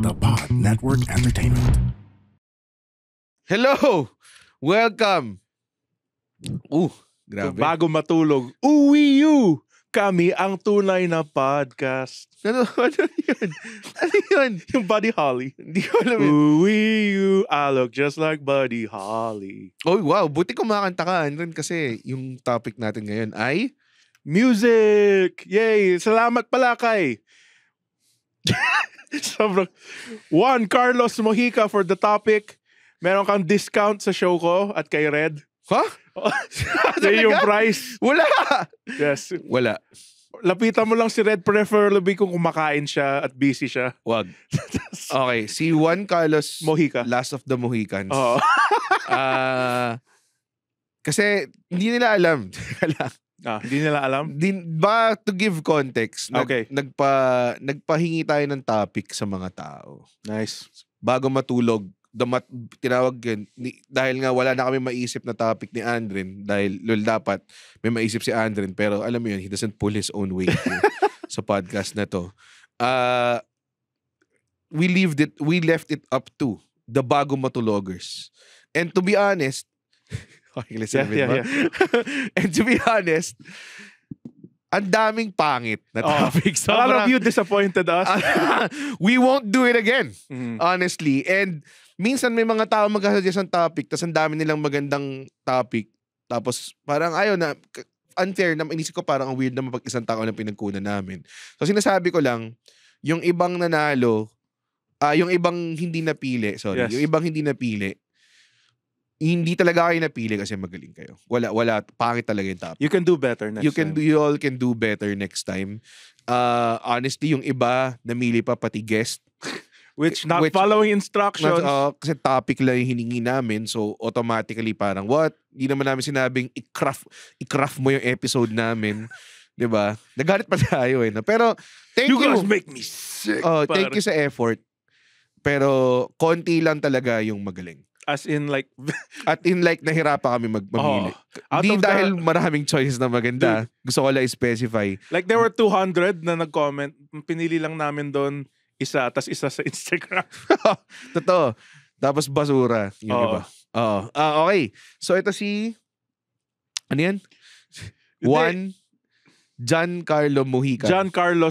The Pod Network Entertainment. Hello! Welcome! Grabe. Bago matulog, uwi you! Kami ang tunay na podcast. Ano yun? Ano yun? Yung Buddy Holly. Hindi ko alam yun. Uwi you, I look just like Buddy Holly. Oh, wow. Buti kumakanta ka, Andren, kasi yung topic natin ngayon ay Music! Yay! Salamat pala kay sobrang Juan Carlos Mojica for the topic. Meron kang discount sa show ko at kay Red. Ha? Yan yung price. Wala! Yes. Wala. Lapitan mo lang si Red, preferably kung kumakain siya at busy siya. Wag. Okay, si Juan Carlos Mojica. Last of the Mohicans. Oo. Kasi hindi nila alam. Hindi nila alam? Ba to give context, Okay. nagpahingi tayo ng topic sa mga tao. Nice. Bago matulog, tinawag yun, dahil nga wala na kami maisip na topic ni Andren, dahil dapat may maisip si Andren, pero alam mo yun, he doesn't pull his own weight sa podcast na to. We left it up to the bago matulogers. And to be honest, Yeah. And to be honest, ang daming pangit na topic. A lot of you disappointed us. We won't do it again, Mhm. honestly. And minsan may mga tao mag-suggest ng topic, tapos ang dami nilang magandang topic. Tapos parang ayaw na, unfair na, inisip ko parang ang weird na pag isang tao na pinagkunan namin. So sinasabi ko lang, yung ibang nanalo, yung ibang hindi napili, Yes. yung ibang hindi napili, hindi talaga kayo napili kasi magaling kayo. Wala, pangit talaga yung topic. You can do better next time. You all can do better next time. Honestly, yung iba, namili pa pati guest. Which following instructions. Kasi topic lang yung hiningi namin. So, automatically parang, what? Hindi naman namin sinabing i-craft mo yung episode namin. Diba? Nagalit pa tayo eh. No? Pero, thank you. You guys make me sick. Thank you sa effort. Pero, konti lang talaga yung magaling. As in like... At in like, nahirapan kami mamili. Hindi dahil maraming choices na maganda. Gusto ko lang i-specify. Like there were 200 na nag-comment. Pinili lang namin doon isa, tas isa sa Instagram. Totoo. Tapos basura. Yung iba. Okay. So ito si... Ano yan? Giancarlo Mojica. Giancarlo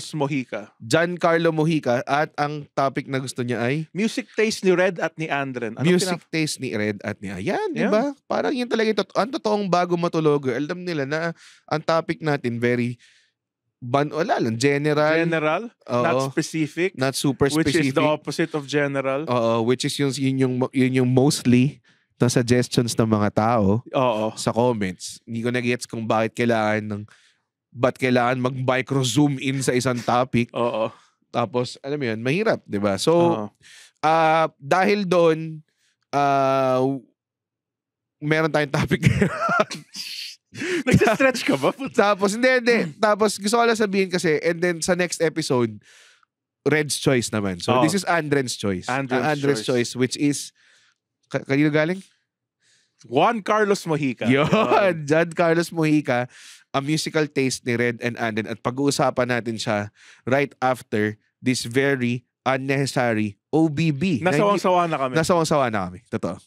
Mojica. At ang topic na gusto niya ay... Music taste ni Red at ni Andren. Taste ni Red at ni Ayan, di ba? Parang yun talaga ang totoong bago matulog. Alam nila na ang topic natin very... wala lang. General. Not specific. Not super specific. Which is the opposite of general. Which is yun yung mostly na suggestions ng mga tao sa comments. Hindi ko na-gets kung ba't kailangan mag-micro zoom in sa isang topic. Tapos, alam mo yun, mahirap, di ba? So, dahil doon, meron tayong topic. Nag-stretch ka ba? Tapos, hindi. Tapos, gusto ko lang sabihin kasi, and then sa next episode, Red's choice naman. So, this is Andren's choice. Andren's choice, which is, kanino galing? Juan Carlos Mojica. Yun, Giancarlo Mojica, a musical taste ni Red and Anden. At pag-uusapan natin siya right after this very unnecessary OBB. Nasawang-sawa na kami. Nasawang-sawa na kami. Totoo.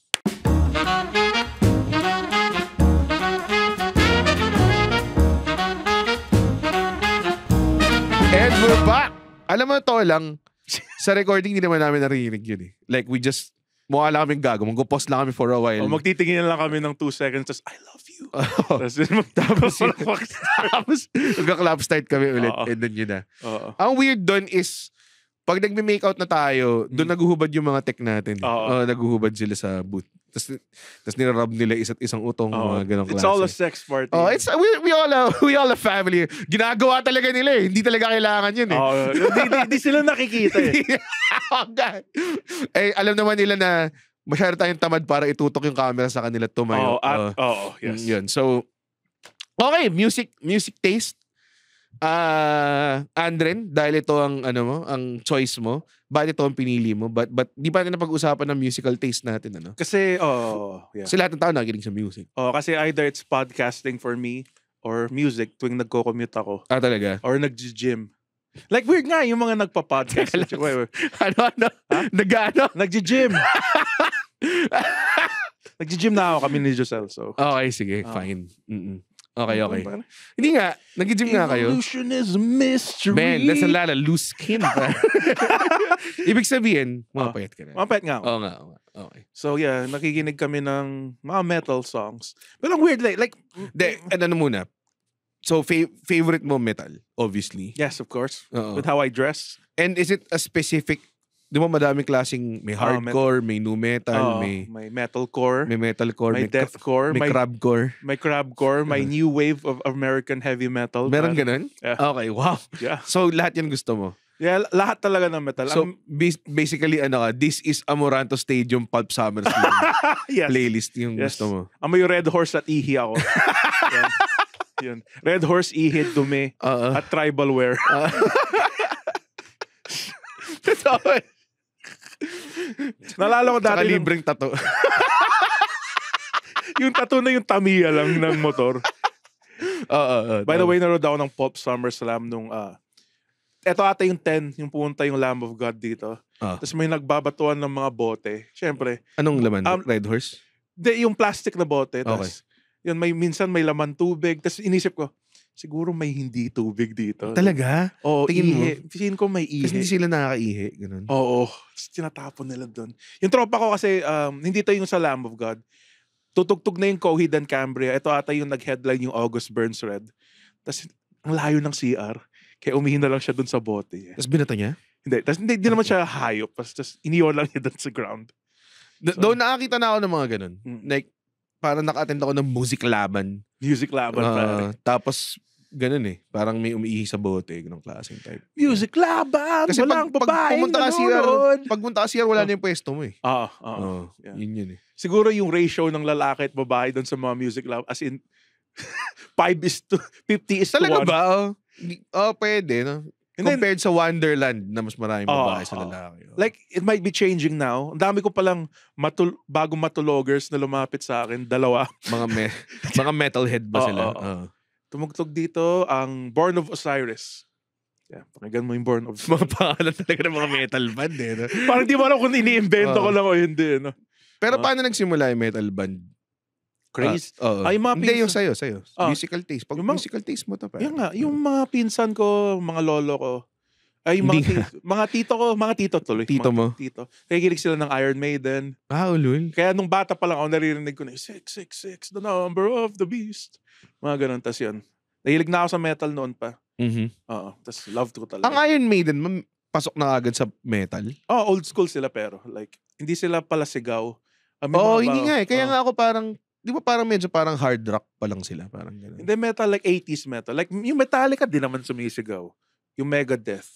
And we're back! Alam mo, to lang, sa recording, hindi naman namin narinig yun eh. Like, we just, mukha lang kaming gago. Mag-pause lang kami for a while. Magtitingin lang kami ng 2 seconds, tapos, I love you. Tapos, mag-clap start kami ulit. And then yun na. Ang weird doon is, pag nagme-make out na tayo, doon naguhubad yung mga tech natin. Naguhubad sila sa booth. Tapos nirarub nila isa't isang utong, mga ganong klase. It's all a sex party. We all a family. Ginagawa talaga nila eh. Hindi talaga kailangan yun eh. Di sila nakikita eh. Alam naman nila na masyado tayong tamad para itutok yung camera sa kanila tumayo. Yes. Yun. So, okay, music taste. Andren, dahil ito ang ang choice mo, bakit ito ang pinili mo? But di pa natin napag-usapan ng musical taste natin, ano? Kasi Kasi lahat ng tao nakikinig sa music. Kasi either it's podcasting for me or music tuwing nagko-commute ako. Talaga? Or nag-gym. Like weird nga yung mga nagpa-podcast. Ano? Nag-ano? Nagji-gym. Nagji-gym na ako kami ni Josel. So. Okay, sige. Fine. Okay. Hindi nga. Nag-gym nga kayo. Evolution is a mystery. Man, that's a lot of loose skin. Ibig sabihin, mapayat ka na. Mapayat nga ako. Oo nga. Okay. So yeah, nakikinig kami ng mga metal songs. Pero ang weird, like ano muna? So, favorite mo metal, obviously. Yes, of course. Uh-oh. With how I dress. And is it a specific, di ba madaming klaseng, may hardcore, may nu metal, may metalcore, may metalcore, may deathcore, may crabcore. May crabcore, may new wave of American heavy metal. Meron ganun? Yeah. Okay, wow. Yeah. So, lahat yan gusto mo? Yeah, lahat talaga ng metal. So, basically, this is Amoranto Stadium Pulp Summer yes. playlist yung gusto mo. Amoy Red Horse at ihi ako. Yun. Red Horse, ihi, dumi, at tribal wear. Nalala ko dati. Saka libreng tattoo. Yung tattoo na yung Tamiya lang ng motor. By the way, naroon ako ng Pulp Summer Slam nung eto ata yung 10, yung pumunta yung Lamb of God dito. Tapos may nagbabatuan ng mga bote. Siyempre. Anong laman? Red Horse? Yung plastic na bote. Tapos, yun, minsan may laman tubig. Tapos inisip ko, siguro may hindi tubig dito. Talaga? Oo, tingin ihi. Feeling ko may ihi. Kasi hindi sila nakakaihi. Ganun. Oo. Tapos tinatapon nila doon. Yung tropa ko kasi, hindi to yung sa Lamb of God. Tutugtog na yung Coheed and Cambria. Ito ata yung nag-headline yung August Burns Red. Tapos, ang layo ng CR. Kaya umihin na lang siya doon sa bote. Tapos binato niya? Hindi. Tapos hindi naman siya hayop. Tapos iniwan lang niya doon sa ground. Doon nakakita na ako ng mga ganun. Like, parang naka-attend ako ng music laban. Music laban, tapos, ganun parang may umiihi sa bote. Ganong klaseng type. Music laban! Kasi walang babaeng pag pumunta ka CR, wala na yung pwesto mo Yeah. Yun Siguro yung ratio ng lalaki at babae doon sa mga music laban, as in, 50 is to 1. Talaga ba? Pwede, no? Compared sa Wonderland na mas maraming babae sa lalaki. Like, it might be changing now. Ang dami ko palang bagong matulogers na lumapit sa akin. 2. Mga metalhead ba sila? Tumugtog dito ang Born of Osiris. Yeah, pakinggan mo yung Born of Osiris. Mga pangalan talaga ng mga metal band no? Parang di mo alam kung ini-invento ko lang o hindi. No? Pero paano nagsimula yung metal band? Craze? Hindi, yung sa'yo. Musical taste. Pag musical taste mo to pa. Yung nga, yung mga pinsan ko, mga lolo ko, ay mga tito ko, mga tito tuloy. Tito mo? Tito. Nakikinig sila ng Iron Maiden. Ulul. Kaya nung bata pa lang ako, naririnig ko na, 666, the number of the beast. Mga ganun, tas yun. Nahilig na ako sa metal noon pa. Tas love ko talaga. Ang Iron Maiden, pasok na agad sa metal? Old school sila pero, like, hindi sila pala sigaw. Hindi nga Kaya nga ako parang, di ba parang medyo parang hard rock pa lang sila? Parang gano'n. Hindi, metal, like 80s metal. Like, yung Metallica din naman sumisigaw. Yung Megadeth.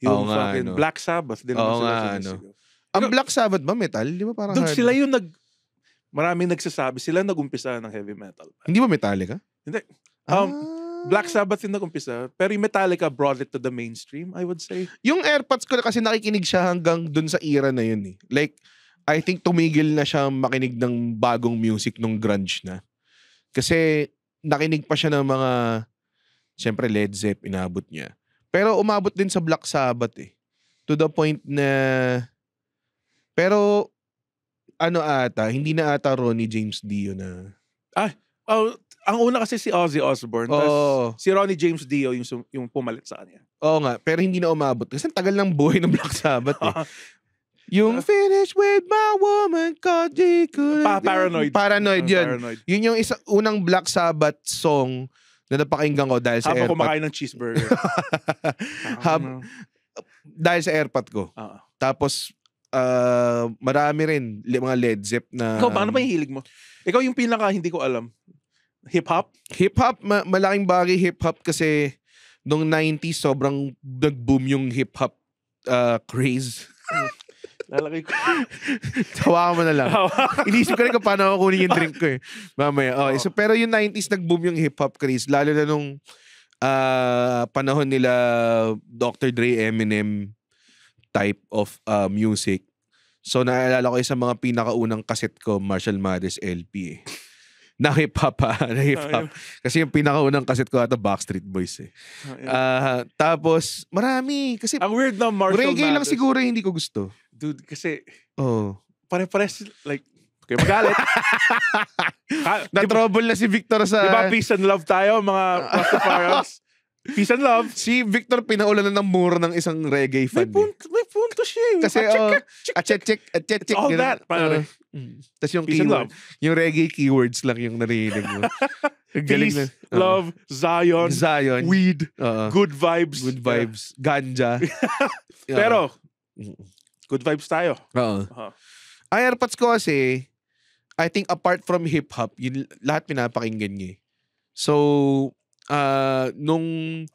Yung fucking Black Sabbath din naman sila sumisigaw. Ang Black Sabbath ba metal? Di ba parang hard rock? Sila yung maraming nagsasabi, sila nag-umpisa ng heavy metal. Hindi ba Metallica? Hindi. Black Sabbath yung nag-umpisa. Pero yung Metallica brought it to the mainstream, I would say. Yung AirPods ko kasi nakikinig siya hanggang dun sa era na yun Like, I think tumigil na siya makinig ng bagong music nung grunge na. Kasi nakinig pa siya ng mga, siyempre Led Zepp, inabot niya. Pero umabot din sa Black Sabbath To the point na, pero hindi na ata Ronnie James Dio na. Ang una kasi si Ozzy Osbourne. Si Ronnie James Dio yung pumalit sa kanya. Oo nga, pero hindi na umabot. Kasi tagal ng buhay ng Black Sabbath Yung finish with my woman called Paranoid. Paranoid yun. Yun yung unang Black Sabbath song na napakinggan ko dahil sa AirPod. Habang kumakain ng cheeseburger. Dahil sa AirPod ko. Tapos, marami rin mga Led Zepp na... Ikaw, ano ba yung hilig mo? Ikaw yung pinaka hindi ko alam. Hip-hop? Hip-hop, malaking bagay hip-hop kasi noong 90s sobrang nag-boom yung hip-hop craze. Lalaki ko. Tawa mo na lang. Inisip ko rin kung paano ako kunin yung drink ko mamaya. So, pero yung 90s nag-boom yung hip-hop craze. Lalo na nung panahon nila Dr. Dre, Eminem type of music. So, naalala ko sa mga pinakaunang kaset ko, Marshall Mathers LP Na hip-hop na hip-hop. Kasi yung pinakaunang kaset ko ata Backstreet Boys eh. Tapos, marami. Kasi ang weird na Marshall reggae lang Mathers. siguro hindi ko gusto. Dude, kasi pare-pares like, okay, magalit. Na-trouble na si Victor sa... Diba peace and love tayo, mga Rastafarians? Peace and love. Si Victor pinaulan na ng mura ng isang reggae fan. May punto siya. Kasi, check. all that, pare. Tapos yung Peace and keyword, yung reggae keywords lang yung narinig mo. Peace, love, Zion, weed, good vibes. Good vibes. Ganja. Pero, good vibes tayo. Ang AirPods ko kasi, I think apart from hip-hop, yun, lahat pinapakinggan niya. So, nung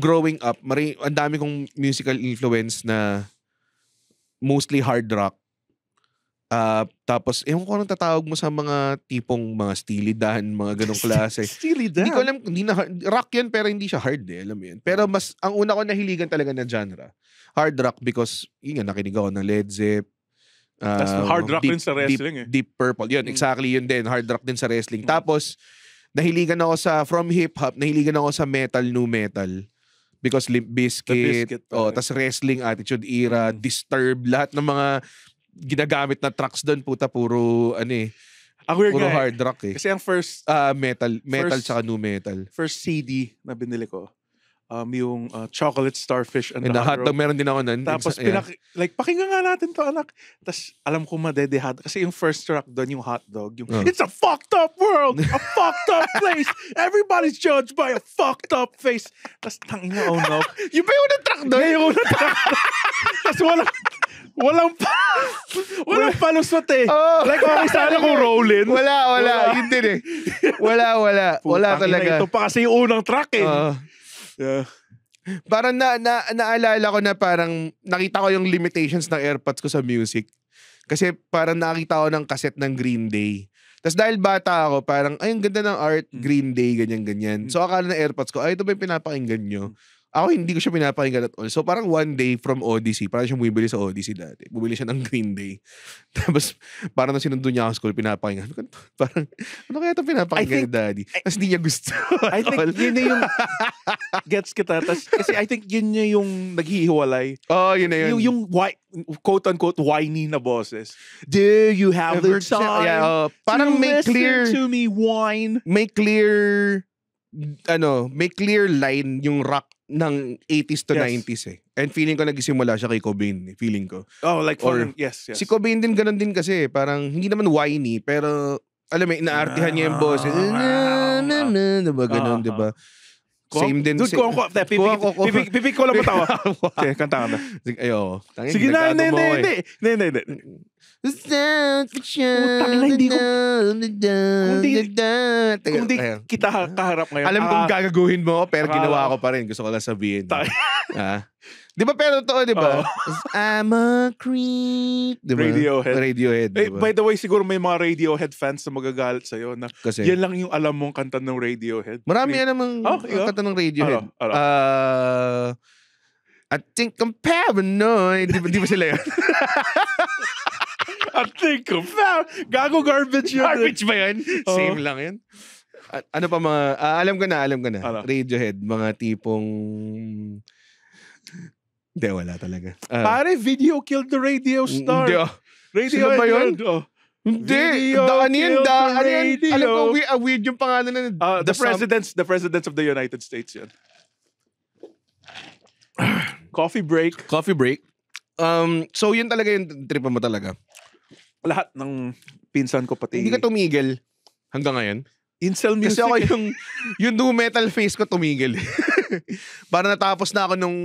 growing up, ang dami kong musical influence na mostly hard rock. Tapos, ewan ko anong tatawag mo sa mga tipong mga Steely Dan, mga ganong klase. Steely Dan? Hindi ko alam, rock yan pero hindi siya hard eh, alam mo yan. Pero ang una ko nahiligan talaga na genre, hard rock because, yun nga, nakinig ako ng Led Zepp. That's hard rock din sa wrestling Deep Purple. Yun, exactly yun din. Hard rock din sa wrestling. Tapos, nahiligan ako from hip-hop, nahiligan ako sa metal, nu metal. Because Limp Bizkit, tas wrestling, Attitude Era, Disturbed, lahat ng mga ginagamit na tracks doon, puta, puro, puro hard rock eh. Kasi ang first... metal tsaka nu metal. First CD na binili ko, yung Chocolate Starfish and the Hot Dog, meron din ako nun. Tapos, pakinggan nga natin to, anak. Tapos, alam ko madedehad. Kasi yung first track doon, yung Hot Dog, yung, it's a fucked up world! A fucked up place! Everybody's judged by a fucked up face! Tapos, tangina, oh no. Yung ba yung unang track doon? Yung unang track. Tapos, walang palusot eh. Like, okay sana kung rollin. Wala. Yun din eh. Wala talaga. Ito pa kasi yung unang track eh. Yeah. Parang naalala ko na parang nakita ko yung limitations ng AirPods ko sa music. Kasi parang nakita ko ng cassette ng Green Day. Tapos dahil bata ako, parang, ay, ang ganda ng art, Green Day, ganyan-ganyan. So akala ng AirPods ko, ay, ito ba yung pinapakinggan nyo? Ako hindi ko siya pinapakinggan at all. So parang one day from Odyssey, parang siya bumibili sa Odyssey dati. Bumili siya ng Green Day. Tapos parang nung sinundo niya ako sa school, pinapakinggan. Parang, ano kaya ito pinapakinggan ni Daddy? Tapos hindi niya gusto. I think yun na yung gets kita. Kasi I think yun na yung naghihiwalay. Yun na yun. Yung quote-unquote whiny na bosses. Do you have the time parang to make clear to me whine? May clear line yung rock ng 80s to 90s eh. And feeling ko nagsimula siya kay Cobain. Feeling ko. Like yes. Si Cobain din ganun din kasi. Parang hindi naman whiny, pero alam mo, inaartihan niya yung boses. Diba ganun, diba? Same din. Pipik ko lang matawa. Okay, kanta ka na. Ayoko. Sige na, hindi. Kung di kita kaharap ngayon. Alam kong gagaguhin mo, pero ginawa ko pa rin. Gusto ko lang sabihin. Di ba pero totoo, di ba? I'm a creep. Diba? Radiohead. Diba? By the way, siguro may mga Radiohead fans na magagalit sa'yo na kasi yan lang yung alam mong kanta ng Radiohead. Marami yan namang kanta ng Radiohead. I think I'm paranoid. Di ba sila yun? I think I'm paranoid. Gago garbage yun. Garbage ba yun? Same lang yun. Ano pa mga... alam ko na. Radiohead. Mga tipong... Hindi, wala talaga. Pare, Video Killed the Radio Star. Hindi, Radio ba yun? Hindi. Daan yan. Alam ko, weird yung pangalan na. The presidents of the United States yan. Coffee break. So, yun talaga yung tripa mo talaga. Lahat ng pinsan ko pati. Hindi ka tumigil hanggang ngayon? Incel music. Kasi ako yung nu metal face ko tumigil. Para natapos na ako nung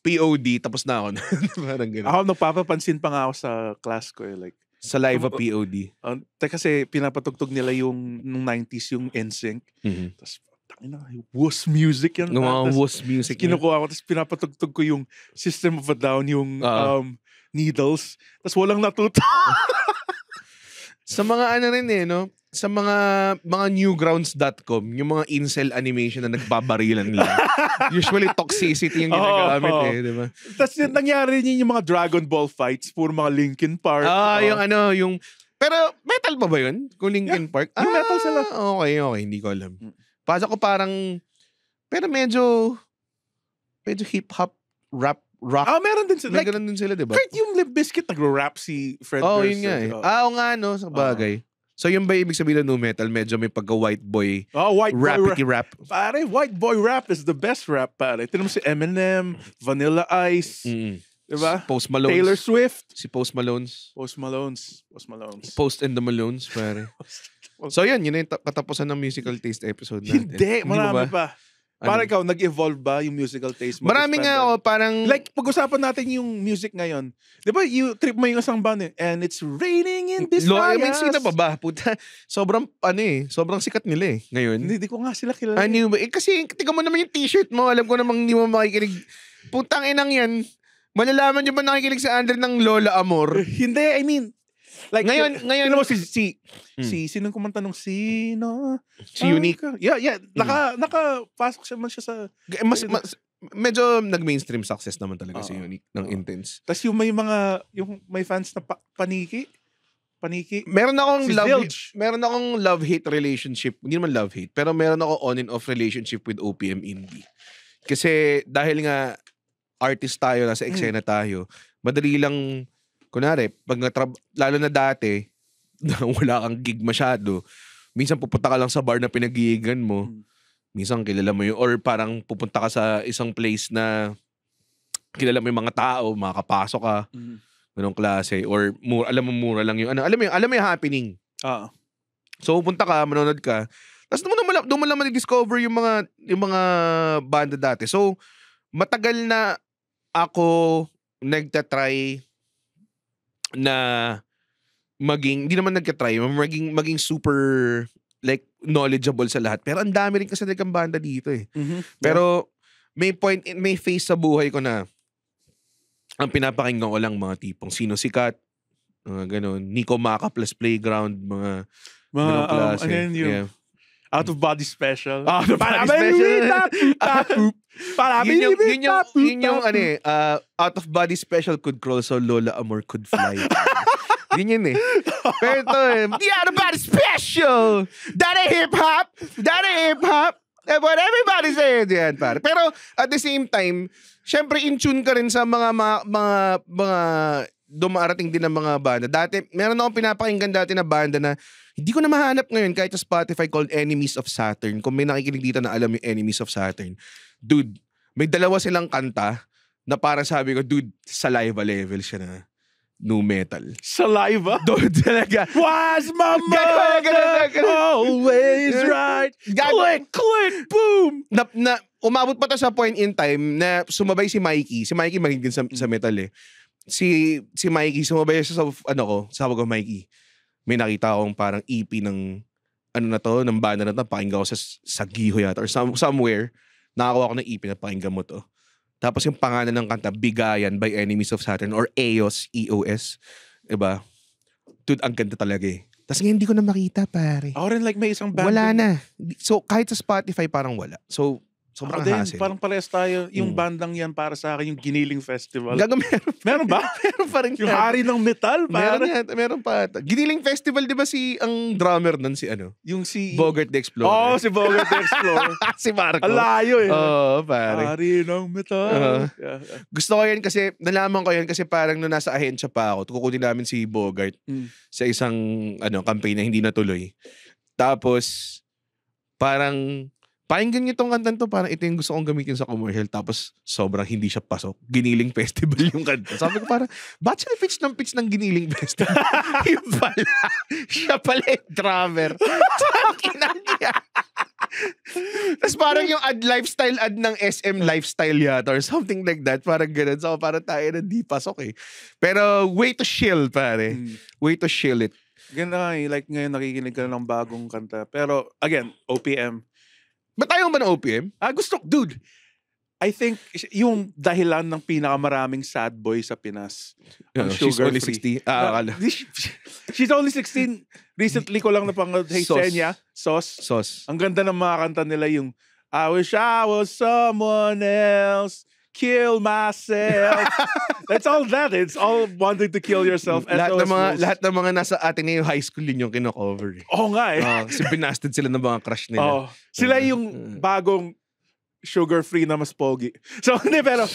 POD, tapos na ako. Parang gano'n. Ako nagpapapansin pa nga ako sa class ko like sa live of POD. Kasi pinapatugtog nila yung nung 90s yung NSYNC. Tapos wuss music yan. Yung mga wuss music. Kinukuha ko, tapos pinapatugtog ko yung System of a Down, yung Needles. Tapos walang natuto. Sa mga ano rin no? Sa mga newgrounds.com, yung mga incel animation na nagbabarilan nila. Usually toxicity yung ginagamit di ba? Tapos nangyari yun yung mga Dragon Ball fights, puro mga Linkin Park. yung Pero metal pa ba yun? Kung Linkin Park? Yung metal sila. Okay. Hindi ko alam. Pasok ko parang, pero medyo hip-hop, rap, rock. Meron din sila. May ganun din sila, diba? Kahit yung Limp Bizkit, nag-rap si Fred Durst. Yun nga eh. Oo nga, no? Sa bagay. So yung ba ibig sabihin ng nu metal, medyo may pagka-white boy, white boy rap. Pare, white boy rap is the best rap, pare. Tignan mo si Eminem, Vanilla Ice, diba? Post Malone. Taylor Swift. Si Post Malones. Post Malones. Post and the Malones, pare. So yun yung katapusan ng musical taste episode natin. Hindi, marami pa. Parang ikaw, nag-evolve ba yung musical taste mo? Marami nga ako, parang... Like, pag-usapan natin yung music ngayon. Di ba, you trip mo yung isang band eh, and it's raining in Visayas. Sino pa ba? Puta, sobrang sikat nila eh, ngayon. Hindi ko nga sila kilala. Kasi, tingnan mo naman yung t-shirt mo, alam ko namang hindi mo makikinig. Putang inang yan. Malalaman nyo ba nakikinig sa under ng Lola Amor? Hindi, I mean, like, ngayon mo sinong kumanta nung sino? Si Unique. Yeah. Nakapasok siya sa... Medyo nag-mainstream success naman talaga si Unique ng Intense. Tapos yung may fans na Paniki. Meron akong love-hate relationship. Hindi naman love-hate. Pero meron ako on and off relationship with OPM Indie. Kasi dahil nga artist tayo, nasa eksena tayo, madali lang... Kunwari, lalo na dati, wala kang gig masyado, minsan pupunta ka lang sa bar na pinag-gigan mo, minsan kilala mo yun, or parang pupunta ka sa isang place na kilala mo yung mga tao, makakapasok ka, ganong klase, or alam mo mura lang yung, alam mo yung happening. So, pupunta ka, manonood ka, tapos doon mo lang ma-discover yung mga banda dati. So, matagal na ako nagtatry na hindi naman nagka-try, maging super like knowledgeable sa lahat. Pero ang dami rin kasi talagang banda dito eh. Pero may phase sa buhay ko na ang pinapakinggan ko lang mga tipong Sino Sikat, ganun, Nico Maca plus Playground, mga ganun klase. Out of Body Special. Out of Body Special. Out of Body Special could crawl so Lola Amor could fly. Yun eh. Pero ito the Out of Body Special! That ain't hip-hop! What everybody says yan, pare. Pero at the same time, syempre in tune ka rin sa mga dumarating din ng mga banda. Dati, meron akong pinapakinggan dati na banda na hindi ko na mahanap ngayon kahit sa Spotify called Enemies of Saturn. Kung may nakikinig dito na alam yung Enemies of Saturn. Dude, may dalawa silang kanta na parang sabi ko, dude, saliva level siya na nu metal. Saliva? Dude, talaga. Was my mother always right? Click, boom! Umabot pa to sa point in time na sumabay si Mikey. Si Mikey mahilig din sa metal eh. Si Mikey, sumabay siya sabi ko, Mikey, may nakita akong parang EP ng ng banda na to, pakinggan ko sa Giho yata or somewhere, nakakuha ko ng EP na pakinggan mo to. Tapos yung pangalan ng kanta, Bigayan by Enemies of Saturn or EOS. Diba? Dude, ang ganda talaga eh. Tapos ngayon hindi ko na makita, pare. Ako rin like may isang band. Wala na. So kahit sa Spotify parang wala. So sobrang hassle. Parang parehas tayo. Yung bandang yan para sa akin, yung Giniling Festival. Meron ba? Meron pa rin. Yung hari ng metal, pare. Meron pa. Giniling Festival, di ba ang drummer nun yung si... Bogart the Explorer. Si Bogart the Explorer. Si Marco. Alayo eh. Pare. Hari ng metal. Gusto ko yan kasi, nalaman ko yan kasi parang nung nasa ahensya pa ako, kukunin namin si Bogart sa isang campaign na hindi natuloy. Tapos, parang... Pakinggan niyo tong kantan to, parang ito yung gusto kong gamitin sa commercial, tapos sobrang hindi siya pasok. Giniling Festival yung kanta. Sabi ko parang, ba't siya pitch ng Giniling Festival? Yung pala, siya pala yung drummer. Tapos parang yung ad ng SM Lifestyle yata or something like that. Parang ganun. So parang tayo na di pasok eh. Pero way to chill, pare. Way to chill it. Ganda eh. Like ngayon nakikinig ka ng bagong kanta. Pero again, OPM. Ba't tayo ba ng OPM? Dude, I think yung dahilan ng pinakamaraming sad boy sa Pinas. She's only 16. She's only 16. Recently ko lang napangod. Hey, Senya. Sauce. Ang ganda ng mga kanta nila yung I wish I was someone else. kill myself. That's all that. It's all wanting to kill yourself. Lahat ng mga nasa Ateneo High School yun yung kino-cover. Oo nga eh. Kasi binasted sila ng mga crush nila. Sila yung bagong sugar-free na mas pogi. So, hindi, pero...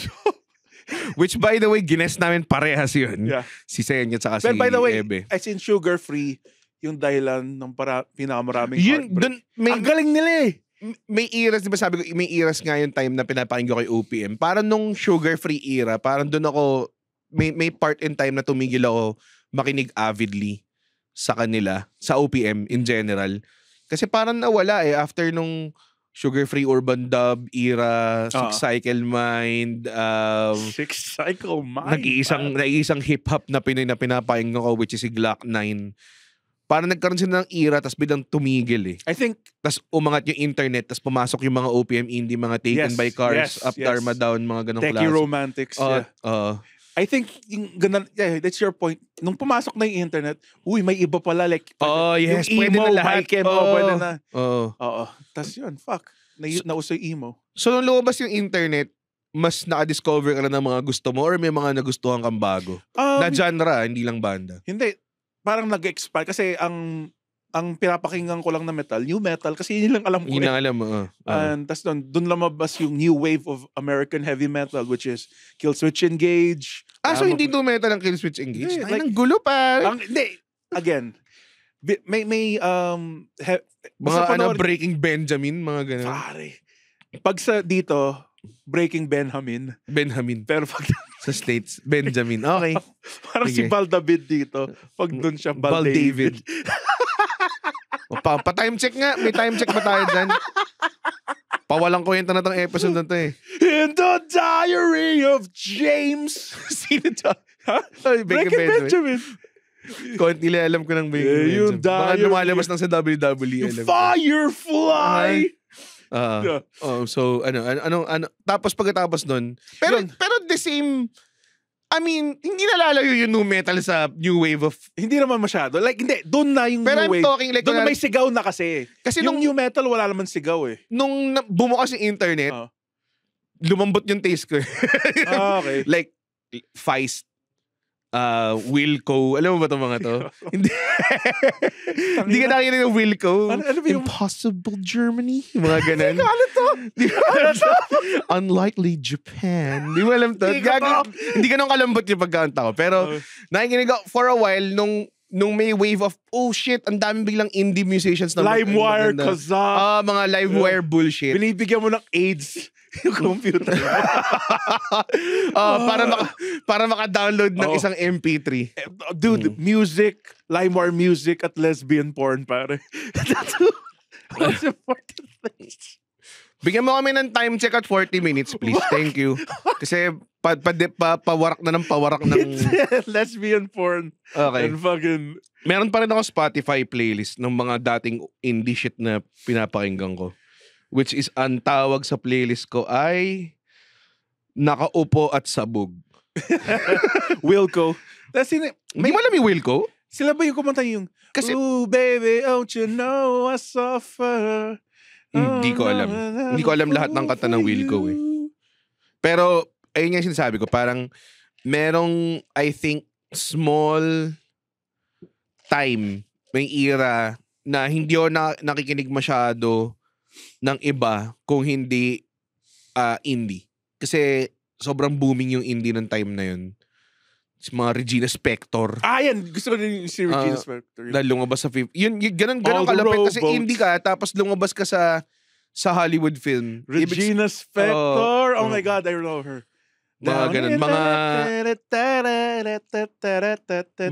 Which, by the way, gines namin parehas yun. Yeah. Si Senya tsaka si But by the way, Ebe. as in sugar-free, yung dahilan ng pinakamaraming yun, heartbreak. ang galing nila eh. May eras, di ba sabi ko, may eras nga yung time na pinapakinggan ko yung OPM. Parang nung sugar-free era, parang doon ako, may part in time na tumigil ako makinig avidly sa kanila, sa OPM in general. Kasi parang nawala eh, after nung sugar-free urban dub era, Six Cycle Mind, Six Cycle Mind. Nag-iisang hip-hop na Pinoy na pinapakinggan ko, which is si Glock 9. Parang nagkaroon sila ng era, tas biglang tumigil eh. I think... Tas umangat yung internet, tas pumasok yung mga OPM indie, mga Taken by Cars, Up Dharma Down, mga ganong klase. Techie Romantics, I think, that's your point. Nung pumasok na yung internet, may iba pala. Like, yes, yung pwede emo, na lahat. pwede na. Oo. Tas yun, fuck. Nauso yung emo. So, nung lumabas yung internet, mas naka-discover ka na ng mga gusto mo or may mga nagustuhan kang bago? Na genre, hindi lang banda. Hindi. Parang nag-expand kasi ang pinapakinggan ko lang na metal, new metal, kasi yun lang alam ko. Yun lang alam mo. And tas doon lumabas yung new wave of American heavy metal, which is Killswitch Engage. So hindi new metal ang Killswitch Engage? Yeah, Ay, nang gulo pa. Hindi. Again, may mga Breaking Benjamin, mga ganun. Pare. Pag sa dito, Breaking Benjamin. Pero pag sa States, Benjamin. Okay. Parang si Bal David dito. Pag doon siya, Bal David. Pa-time check nga. May time check ba tayo dyan? Pawalang kwenta na tong episode na to eh. In the Diary of James. Sino to? Breaking Benjamin. Konti lang alam ko ng Breaking Benjamin. Baka lumalabas lang sa WWE. Firefly! So ano tapos pagkatapos nun pero the same, I mean, hindi nalalayo yung new metal sa new wave of... Hindi naman masyado. Like, hindi. Doon na yung pero new wave. Talking like... Doon na may sigaw na kasi. Kasi yung new metal, wala naman sigaw eh. Nung bumukas yung internet, lumambot yung taste ko. Okay. Like, Feist, Wilco. Alam mo ba itong mga to? Hindi ka nakikita ng Wilco. Ano ba yung... Impossible Germany? Mga ganun. Ano to? Unlikely Japan. Di mo alam to? Hindi ka nung kalambot yung pagkanta ko. Pero nakikinig ako for a while nung may wave of, oh shit, ang daming biglang indie musicians na LimeWire, Kazaa. Mga LimeWire bullshit. Binibigyan mo ng AIDS yung computer. Para maka-download ng isang MP3. Dude, music, LimeWire music at lesbian porn, pare. That's most important things. Bigyan mo kami ng time check at 40 minutes, please. Thank you. Kasi pawarak na ng pawarak ng... lesbian porn. Okay. And fucking... Meron pa rin ako Spotify playlist ng mga dating indie shit na pinapakinggan ko. Which is, ang tawag sa playlist ko ay Nakaupo at Sabog. Wilco. Hindi mo alam yung Wilco? Sila ba yung kumanta yung kasi, ooh baby, don't you know I suffer. Hindi ko alam. Hindi ko alam lahat ng kanta ng Wilco eh. Pero, ayun nga sinasabi ko, parang merong, I think, small time, may era na hindi ako nakikinig masyado ng iba kung hindi indie. Kasi sobrang booming yung indie ng time na yun. Mga Regina Spektor. Yan. Gusto ko din si Regina Spektor. Na lumabas sa film. Ganun kalapit. Kasi indie ka, tapos lumabas ka sa Hollywood film. Regina Spektor. Oh my God, I know her. Mga ganun.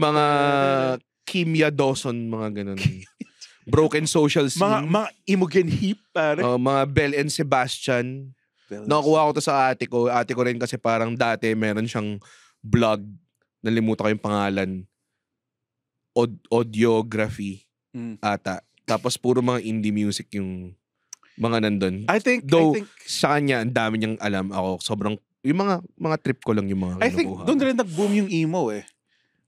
Mga Kimya Dawson, mga ganun. Broken Social Scene. Mga Imogen Heap, pare. Mga Belle and Sebastian. Nakuha ko to sa ate ko. Ate ko rin kasi parang dati meron siyang blog. Nalimutan ko yung pangalan. Audiography. Ata. Tapos puro mga indie music yung mga nandun. I think sa kanya, ang dami niyang alam. Ako, sobrang, yung mga trip ko lang yung mga I think doon rin nag-boom yung emo eh.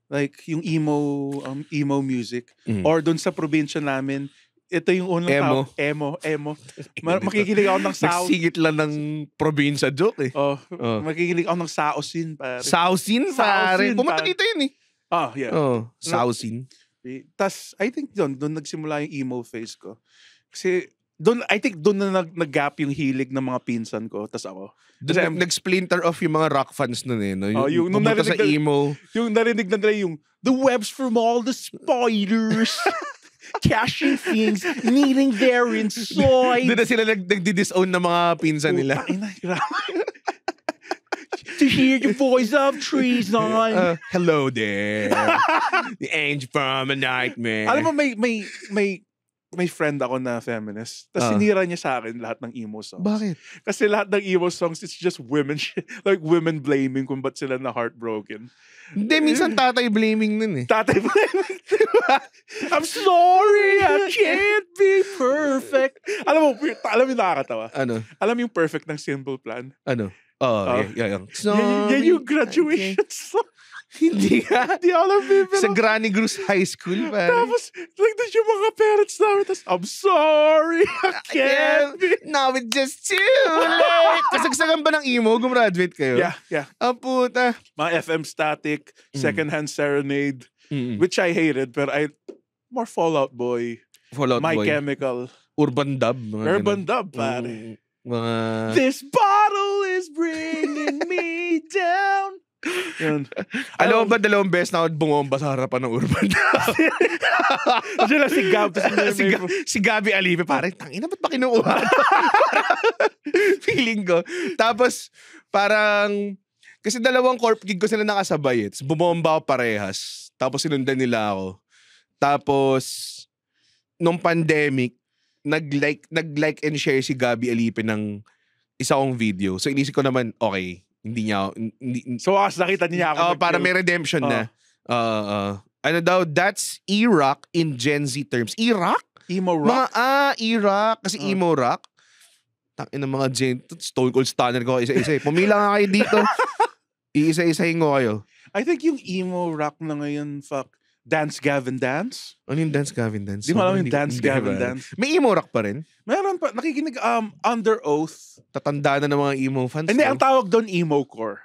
Like, yung emo music. Or doon sa probinsya namin, ito yung unang emo. Makikinig ako ng sao. Nagsingit lang ng probinsya joke eh. Makikinig ako ng saosin, pare. Saosin, pare. Pumunta dito yun eh. Yeah. Saosin. Tas, I think doon nagsimula yung emo phase ko. Kasi, doon na nag-gap yung hilig ng mga pinsan ko, tas ako. Nag-splinter off yung mga rock fans nun eh. No? Yung pumunta sa emo. Yung narinig na nila yung, the webs from all the spiders, caching things, needing their inside. Doon na sila nagdi-disown ng mga pinsan nila. To hear the voice of treason. Hello there. The angel from a nightmare. Alam mo, may friend ako na feminist. Tapos sinira niya sa akin lahat ng emo songs. Bakit? Kasi lahat ng emo songs, it's just women like women blaming kung ba't sila na heartbroken. Hindi, minsan tatay blaming nun eh. Tatay blaming. I'm sorry, I can't be perfect. Alam mo yung nakakatawa? Ano? Alam mo yung perfect ng Simple Plan? Ano? Yeah. Yan yung graduation song. Hindi ka. Di alam mo. Sa Granny Cruz High School. Tapos, like, doon yung mga parents namin. Tapos, I'm sorry, I can't be. Now it's just too late. Kasagsagan ba ng emo? Gumraduate kayo? Yeah. Ang puta. Mga FM Static, Secondhand Serenade, which I hated, pero more Fall Out Boy. My Chemical. Urban Dub. Urban Dub, pare. Mga... This bottle is bringing me down. Yun. Alam mo ba, 2 beses na ako bumomba sa harapan ng Urban Dub? Sila si Gab. Si Gabi Alipe, pare, tangina, ba't ba kinukuha? Feeling ko. Tapos, parang, kasi 2 corp gig ko sila nakasabay. Bumomba ako parehas. Tapos sinundan nila ako. Tapos, nung pandemic, nag-like and share si Gabi Alipe ng isa kong video. So, inisip ko naman, okay, hindi niya, so, nakita niya ako. Para may redemption na. Ano daw, that's E-rock in Gen Z terms. E-rock? Emo rock? E-rock. Kasi emo rock. Tangin ng mga Gen, Stone Cold Stunner ko, isa-isa. Pumila nga kayo dito. Iisa-isahin ko kayo. I think yung emo rock na ngayon, Dance Gavin Dance. Ano yung Dance Gavin Dance? Di mo alam yung Dance Gavin Dance? May emo rock pa rin? Meron pa. Nakikinig, Under Oath. Tatanda na ng mga emo fans. Hindi, ang tawag doon emo core.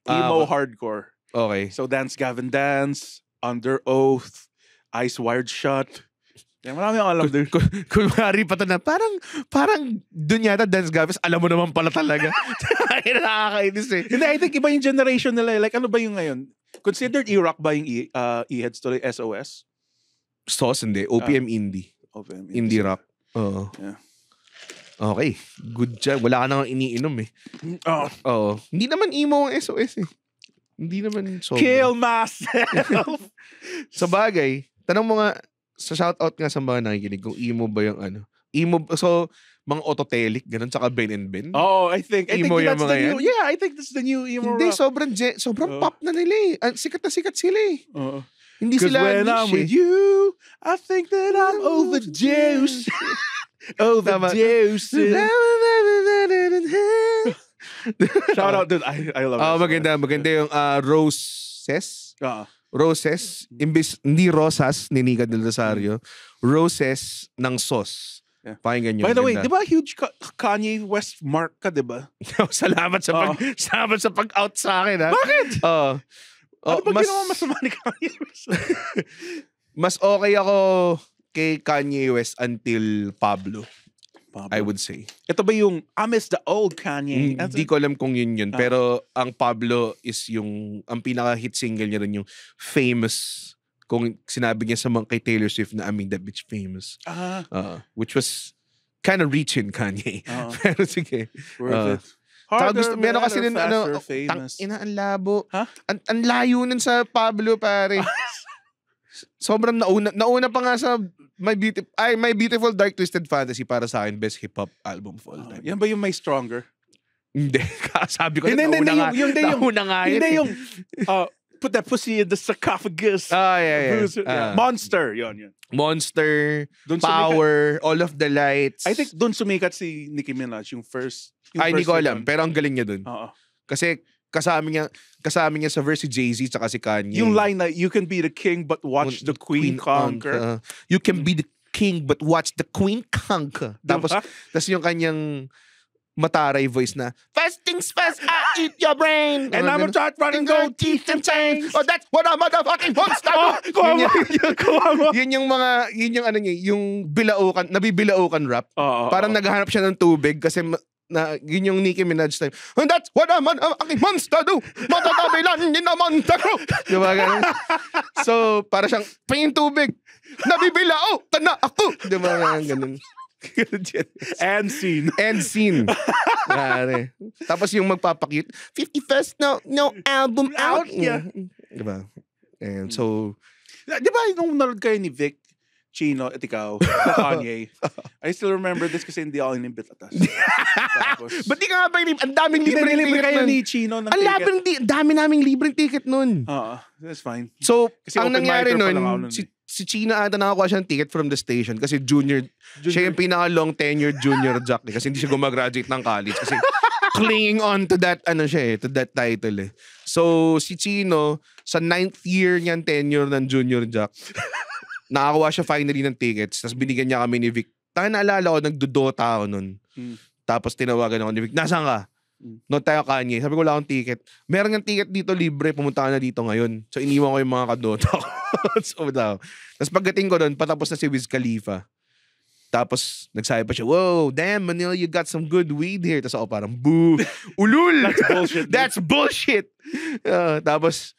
Emo hardcore. Okay. So, Dance Gavin Dance, Under Oath, Ice Wired Shut. Yan, marami akong alam doon. Kunwari pa ito na, parang doon yata Dance Gavin, alam mo naman pala talaga. Nakakainis eh. Hindi, I think iba yung generation nila. Like, ano ba yung ngayon? Considered E-rock ba yung E-heads tuloy? SOS? SOS, hindi. OPM Indie. OPM Indie rock. Oo. Yeah. Okay. Good job. Wala ka nang iniinom eh. Oo. Hindi naman emo ang SOS eh. Hindi naman so. Kill myself! Sa bagay, tanong mo nga, sa shoutout nga sa mga nakikinig, kung emo ba yung ano. Emo, so, mga Autotelic, ganun, tsaka Ben and Ben. I think that's the new, I think that's the new emo Hindi, rock. sobrang pop na nila eh. Sikat na sikat sila eh. Hindi sila when I'm with you, I think that I'm overdosed. Overdosed. Shout out, dude. I love it. Maganda yung Roses. Roses. Hindi Rosas ni Nika Del Rosario. Roses ng sauce. Yeah. Pakinggan nyo. By the way, di ba huge Kanye West mark ka, di ba? Salamat sa pag-out sa akin, ha? Bakit? Ano ba ginawa masama ni Kanye West? Mas okay ako kay Kanye West until Pablo. I would say. Ito ba yung I miss the old Kanye? Hindi ko alam kung yun. Pero ang Pablo is ang pinaka-hit single niya rin yung Famous. Kung sinabi niya sa mga kay Taylor Swift na I mean that bitch famous. Which was kind of reaching Kanye. Pero sige. Worth it. Meron kasi rin ang labo. Ang layo nun sa Pablo, pare. Sobrang nauna pa nga sa My Beautiful Dark Twisted Fantasy para sa akin best hip-hop album of all time. Yan ba yung may Stronger? Hindi. Sabi ko nauna nga. Hindi yung put that pussy in the sarcophagus. Yeah. Monster. Yun. Monster, Power, All of the Lights. I think doon sumikat si Nicki Minaj, yung first. Hindi ko alam. Pero ang galing niya doon. Kasi kasama niya sa verse si Jay-Z tsaka si Kanye. Yung line na, you can be the king but watch the queen conquer. You can be the king but watch the queen conquer. Tapos yung kanyang mataray voice na, first things first, I eat your brain. And I'm a start running gold teeth and chains. Oh, that's what a motherfucking monster do. Yun yung ano niya, yung nabibilaukan rap. Parang naghahanap siya ng tubig kasi yun yung Nicki Minaj time. And that's what a motherfucking monster do. Matatabilan din naman tako. Diba ganun? So, para siyang, pangin tubig. Nabibilao ka na ako. Diba ganun? And scene. Tapos yung magpapakute, 51st no album out. Yeah. Diba? And so, di ba nung nanood kayo ni Vic, Chino, at ikaw, Kanye, I still remember this kasi hindi ako inimbit atas. Ba't di ka nga ba ang daming libreng ticket kayo nun? ni Chino ng ticket. Ang dami naming libreng ticket nun. That's fine. So, kasi ang nangyari nun, si Chino ata nakakuha siya ng ticket from the station kasi junior. Siya yung pinaka-long tenured junior jockey kasi hindi siya gumagraduate ng college kasi clinging on to that to that title eh. So si Chino sa 9th year niyang tenure ng junior jock nakakuha siya finally ng tickets tapos binigyan niya kami ni Vic. Naalala ko nagdodota ako nun. Tapos tinawagan ako ni Vic, nasaan ka? No tayo Kanye. Sabi ko wala akong ticket. Meron ng ticket dito libre, pumunta ka na dito ngayon. So iniwan ko yung mga kadota ko. So daw. Tapos pagdating ko doon, patapos na si Wiz Khalifa. Tapos nagsabi pa siya, whoa, damn Manila, you got some good weed here. Tapos ako parang, boo, ulul. That's bullshit. That's bullshit. Tapos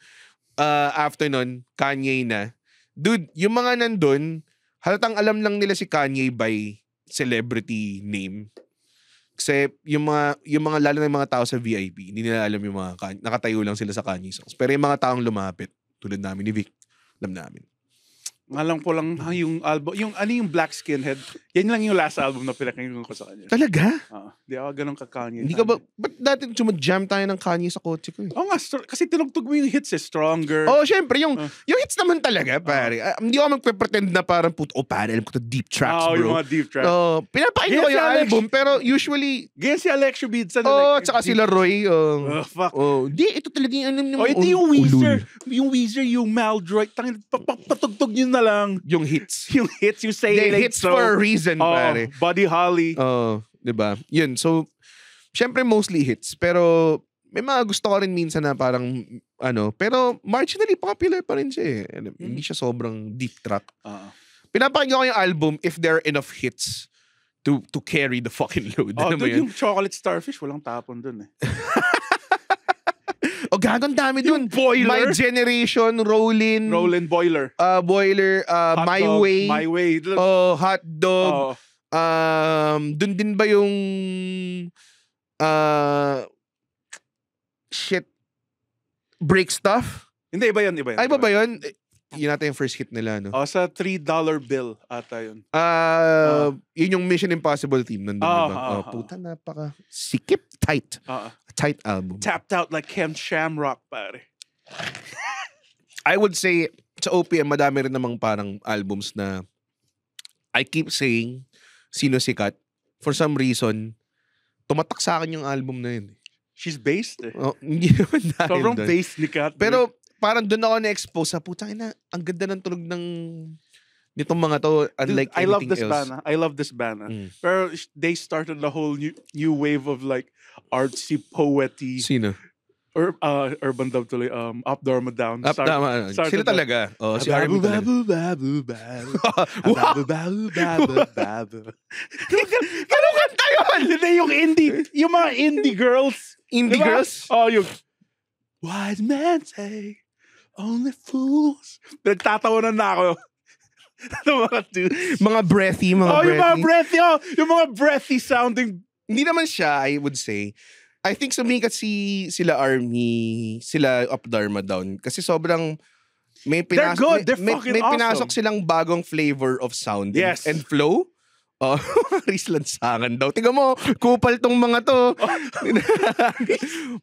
after nun, Kanye na. Dude, yung mga nandun, halatang alam lang nila si Kanye by celebrity name. Kasi yung mga lalo na yung mga tao sa VIP, hindi nila alam yung mga nakatayo lang sila sa Kanye songs. Pero yung mga taong lumapit, tulad namin ni Vic, alam namin. Alam ko lang yung album, yung Black Skinhead, yan lang yung last album na pinakinggan ko sa kanya. Talaga? Di ako ganun ka-Kanye. Hindi ka ba, ba't dati jam tayo ng Kanye sa kotse ko eh? Oo nga, kasi tinugtog mo yung hits Stronger. Oh, syempre, yung hits naman talaga, pare. Hindi ako magpe-pretend na parang, pare, alam ko to deep tracks, bro. Yung mga deep tracks. Pinapakinggan ko yung album, pero usually... Ganyan si Alexio Bidsan. Tsaka sila Roy. Fuck. Di, ito talaga yung... ito yung Weezer. Yung Weezer, yung Maldroid. Patugtog nyo na lang. Yung hits. Yung say they like hits for a reason, pare. Buddy Holly. Diba? Yun. So, syempre mostly hits. Pero, may mga gusto ko rin minsan na parang, pero marginally popular pa rin siya eh. Hindi siya sobrang deep track. Pinapakinggan ko yung album if there are enough hits to carry the fucking load. Dude, yung Chocolate Starfish, walang tapon dun eh. Gagong dami dun. Boiler. My Generation, Rollin, Boiler. Boiler, My Dog, Way. My Way. Hot Dog. Dun din ba yung Break Stuff? Hindi, iba yun. Ay, iba ba yun? Yun natin yung first hit nila, no? Sa $3 bill ata yun. Yun yung Mission Impossible theme. Nandun diba? Puta, napaka sikip. Tight. Tight album. Tapped out like Ken Shamrock, pare. I would say, sa OPM, madami rin namang parang albums na I keep saying, sino sikat. For some reason, tumatak sa akin yung album na yun. She's based eh. Hindi naman dahil sobrang doon. based ni Kat. Pero parang doon ako na-expose sa putang ina, ang ganda ng tunog ng nitong mga to, unlike I love anything this else. band. I love this band. Pero they started the whole new wave of like artsy, poety. Sino? Urban Dub tuloy. Up Dharma Down. Sila talaga. Si Army talaga. Ganun kanta yun! Hindi yung indie. Yung mga indie girls. Indie girls? Yung wise men say only fools. Nagtatawanan na ako. Mga breathy, mga breathy. Yung mga breathy. Yung mga breathy sounding. Hindi naman siya, I would say. I think sumikat sila Army, sila Up Dharma Down. Kasi sobrang may They're good. They're fucking awesome. Pinasok silang bagong flavor of sound and flow. Riz Lansangan daw. Tingnan mo, kupal tong mga to.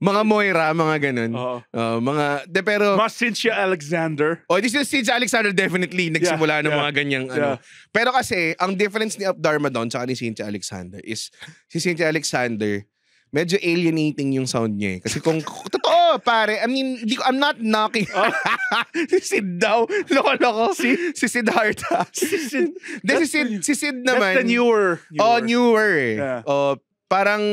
Mga Moira, mga ganun. Pero... Mas Cynthia Alexander. This is Cynthia Alexander definitely nagsimula ng mga ganyang Pero kasi, ang difference ni Up Dharma Down sa ni Cynthia Alexander is, si Cynthia Alexander, medyo alienating yung sound niya eh. Kasi kung totoo, pare, I mean, I'm not knocking. Si Sid daw. Loko-loko. Si Siddhartha. Si Sid naman. That's the newer. Newer eh. Yeah. Parang,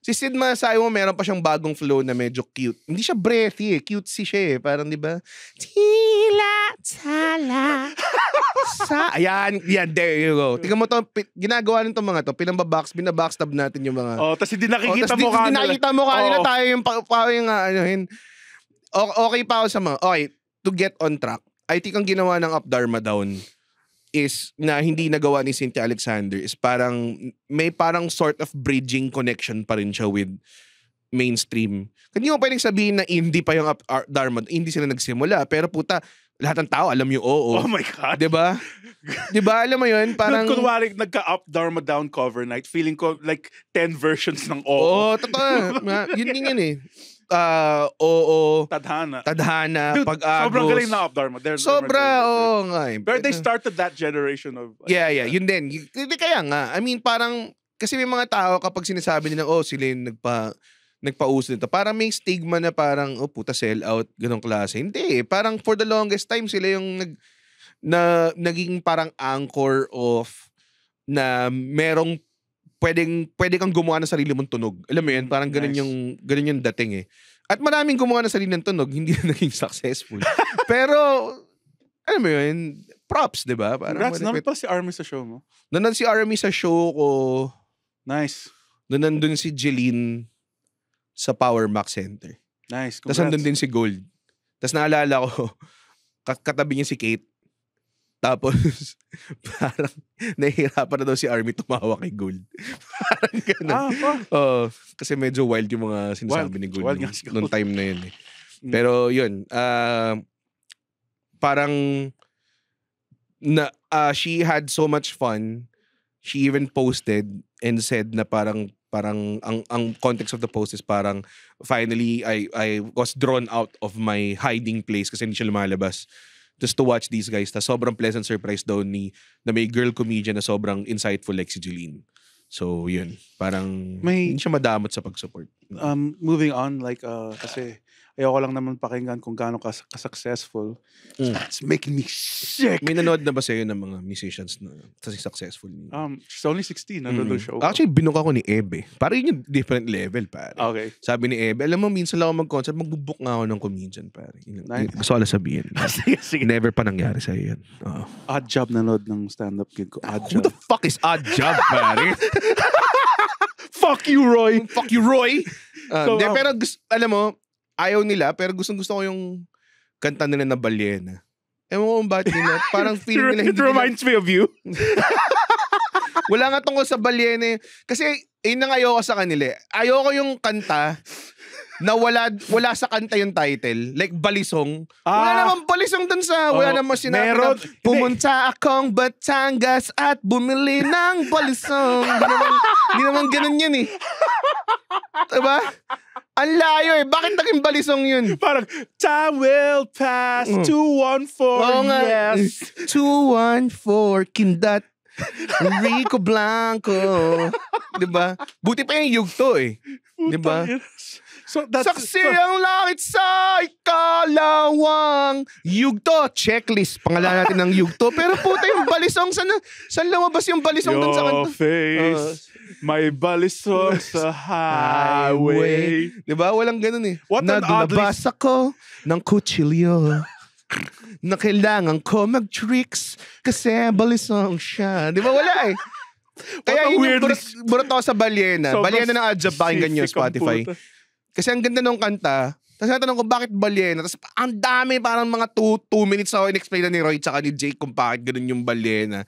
si Sid masasabi mo, meron pa siyang bagong flow na medyo cute. Hindi siya breathy eh. Cutesy siya eh. Parang, di ba? Tila, tala. Ayan, there you go. Tingnan mo to, ginagawa nito mga to, binabackstab natin yung mga... tapos hindi nakikita mo kanila. Hindi nakikita mo kanila tayo yung okay pa ako sa mga... Okay, to get on track, I think ang ginawa ng Up Dharma Down is na hindi nagawa ni Cynthia Alexander is parang may parang sort of bridging connection pa rin siya with mainstream. Hindi mo pwedeng sabihin na indie pa yung Up Dharma, hindi sila nagsimula, pero puta, lahat ng tao alam yung oo. Oh my God. Diba? Diba? Alam mo yun? Parang... Kunwari, nagka-Up Dharma Down cover night, feeling ko like 10 versions ng oo. Oo, totoo. Yun din yun eh. Oo. Tadhana. Dude, Pag-agos. Sobrang galing na Up Dharma. Oo nga eh. But they started that generation of... Yeah. Yun din. Kaya nga. I mean, parang... Kasi may mga tao kapag sinasabi nila, sila yung nagpauso nito. Parang may stigma na parang, puta, sell out, ganong klase. Hindi eh. Parang for the longest time, sila yung naging parang anchor of na merong pwede kang gumawa ng sarili mong tunog. Alam mo yun? Parang ganun yung dating eh. At maraming gumawa ng sarili ng tunog, hindi na naging successful. Pero, alam mo yun, props, di ba? Congrats, naman pa si Army sa show mo. Nandun si Army sa show ko. Nice. Nandun si Jeline sa Power Max Center. Nice, congrats. Tapos nandun din si Gold. Tapos naalala ko, katabi niya si Kate. Tapos, parang nahihirapan na daw si Army tumawa kay Gold. Parang gano'n. Kasi medyo wild yung mga sinasabi ni Gold nung time na yun eh. Pero yun, parang she had so much fun. She even posted and said na parang ang context of the post is parang finally I was drawn out of my hiding place kasi hindi siya lumalabas just to watch these guys. Ta sobrang pleasant surprise daw na may girl comedian na sobrang insightful like si Jeline. So yun, parang hindi siya madamot sa pag-support. Moving on, like kasi ayoko lang naman pakinggan kung gaano ka-successful. It's making me sick. May nanood na ba sa'yo ng mga musicians na kasi successful? She's only 16. Nanood show. Actually, binuk ako ni Ebe. Parang yun yung different level, pare. Okay. Sabi ni Ebe, alam mo, minsan lang ako mag-concert, mag-book nga ako ng comedian, pare. Gusto ko lang sabihin. Sige. Never pa nangyari sa'yo yan. Odd Job nanood ng stand-up gig ko. Odd Job. Who the fuck is Odd Job, pare? Fuck you, Roy! Fuck you, Roy! Pero alam mo, ayaw nila, pero gustong-gusto ko yung kanta nila na Balyena. Ewan ko kung bakit nila. Parang feeling nila It reminds me of you. Wala nga tungkol sa Balyena. Kasi, yun ang ayoko sa kanila. Ayoko yung kanta na wala sa kanta yung title. Like, Balisong. Wala namang Balisong dun sa... Wala namang sinabi na, pumunta akong Batangas at bumili ng Balisong. Hindi naman ganun yan eh. Diba? Ang layo eh. Bakit naging Balisong yun? Parang, time will pass, 214, yes. 214, Kindat, Rico Blanco. Diba? Buti pa yung yugto eh. Diba? So saksi ang langit sa ikalawang yugto. Checklist. Pangalan natin ng yugto. Pero puta yung Balisong. Saan lumabas yung Balisong dun sa kanta? Your face, may Balisong sa highway. Diba? Walang ganun eh. Naglabas ako ng kutsilyo na kailangan ko mag-tricks kasi Balisong siya. Diba? Wala eh. Kaya yun yung burot ako sa Balyena. Balyena ng Odd Job. Pakinggan nyo Spotify. Kasi ang ganda nung kanta. Tapos natanong ko, bakit Balyena? Tapos ang dami, parang mga 2 minutes ako in-explain na ni Roy tsaka ni Jake kung bakit ganun yung Balyena.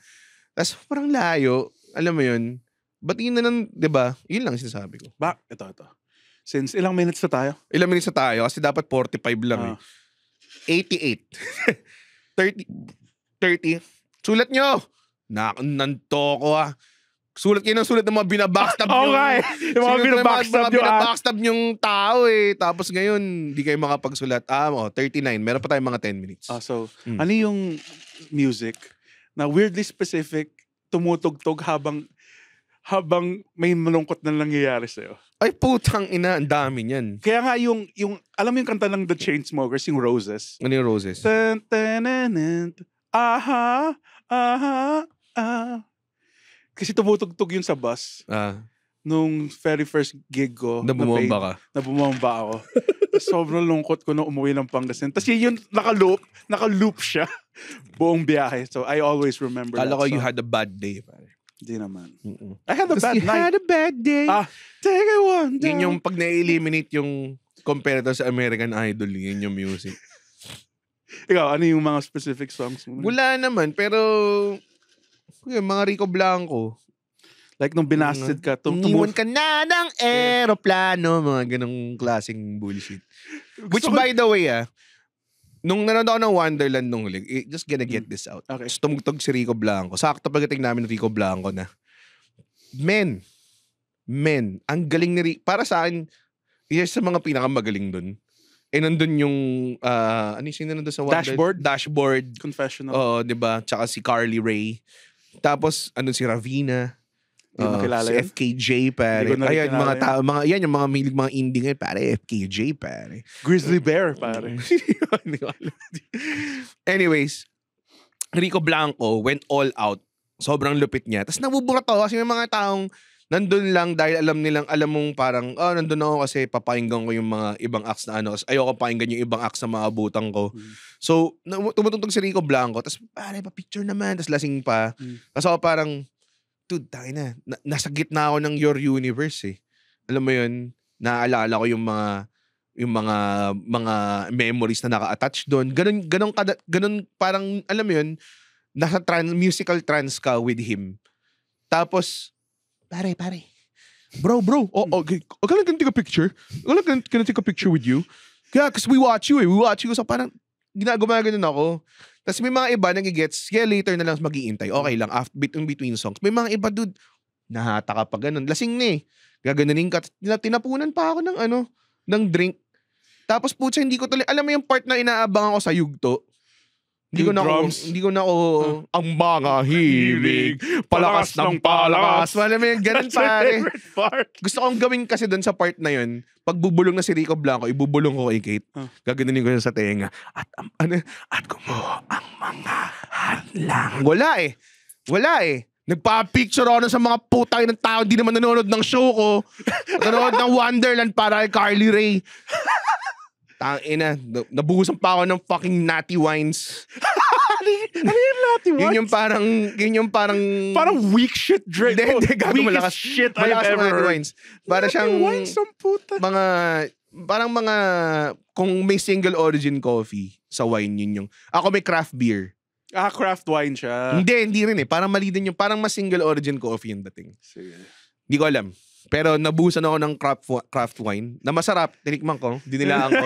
Tapos parang layo. Alam mo yun? Ba't yun na nun, diba? Yun lang sinasabi ko. Ito. Since ilang minutes na tayo? Ilang minutes na tayo kasi dapat 45 lang eh. 88. 30. Sulat nyo! Nanto ko Sulat kayo ng sulat ng mga binabackstab nyo. Yung mga binabackstab yung tao eh. Tapos ngayon, di kayo makapagsulat. 39. Meron pa tayong mga 10 minutes. Ano yung music na weirdly specific, tumutugtog habang may malungkot na nangyayari sa'yo? Ay, putang ina, ang dami niyan. Kaya nga yung alam mo yung kanta ng The Chainsmokers, yung Roses? Ano yung Roses? Aha, aha, ah. Kasi tumutugtog yun sa bus. Nung very first gig ko. Nabumamba ka? Nabumamba ako. Sobrang lungkot ko nung umuwi ng Pangasinan. Tapos yun naka-loop siya. Buong biyahe. So I always remember Kala that ko song. you had a bad day. Hindi naman. I had a bad You night. had a bad day. Take it one down. Yun yung pag na-eliminate yung competitor sa American Idol, yun yung music. Ikaw, ano yung mga specific songs mo? Wala naman, pero yung mga Rico Blanco. Like nung binasted ka. Iniwan ka na ng aeroplano. Mga ganong klaseng bullshit. Which by the way, nung nanonood ako ng Wonderland nung huli, just gonna get this out. Okay. So, tumugtog si Rico Blanco. Sakto pagdating namin ng Rico Blanco na, men, ang galing ni para sa akin, isa sa mga pinakamagaling dun. Nandun yung, ano yung sino nandun sa Wonderland? Dashboard. Confessional. Oo, diba? Tsaka si Carly Rae. Tapos, si Ravina. Si yun? FKJ, pare. Ayan, yan yung mga milig mga indie ngayon, pare. FKJ, pare. Grizzly Bear, pare. Anyways, Rico Blanco went all out. Sobrang lupit niya. Tapos nabuburat ako kasi may mga taong nandun lang dahil alam mong parang, nandun ako kasi papakinggan ko yung mga ibang acts na ano. Ayoko pakinggan yung ibang acts na mga butang ko. So, tumutugtog si Rico Blanco. Tapos, pare, pa-picture naman. Tapos lasing pa. Tapos ako parang, dude, tayo na. Nasa gitna ako ng Your Universe eh. Alam mo yun, naaalala ko yung mga memories na naka-attach doon. Ganun parang, alam mo yun, nasa musical trance ka with him. Tapos, pare. Bro. Okay, can I take a picture? Can I take a picture with you? Yeah, because we watch you. So parang, gumagano'n ako. Tapos may mga iba nagigets, later na lang mag-iintay. Okay lang, between songs. May mga iba, dude, nahata ka pa ganun. Lasing na eh. Gaganunin ka. Tinapunan pa ako ng drink. Tapos putsa, hindi ko tuloy. Alam mo yung part na inaabangan ko sa yugto? Hindi ko na ako, ang mga hilig, palakas ng palakas. Alam mo yung ganun, pare. Gusto kong gawin kasi doon sa part na yun, pag bubulong na si Rico Blanco, ibubulong ko kay Kate. Gaganunin ko yun sa tenga. At kumuha ang mga hadlang. Wala eh. Nagpa-picture ako sa mga putang ng tao, hindi naman nanonood ng show ko. Nanonood ng Wonderland para kay Carly Rae. Tangina, nabuhusan pa ako ng fucking Natty Wines. Ano yung Natty Wines? Yun yung parang weak shit drink. Weakest shit I've ever Natty heard. Wines. Para siyang Wines ang puta. mga kung may single origin coffee sa wine yun yung. Ako may craft beer. Craft wine siya. Hindi rin eh. Parang mali din yung parang mas single origin coffee yung dating. Sige. Hindi ko alam. Pero nabuhusan ako ng craft wine na masarap. Tinikman ko. Dinilaan ko.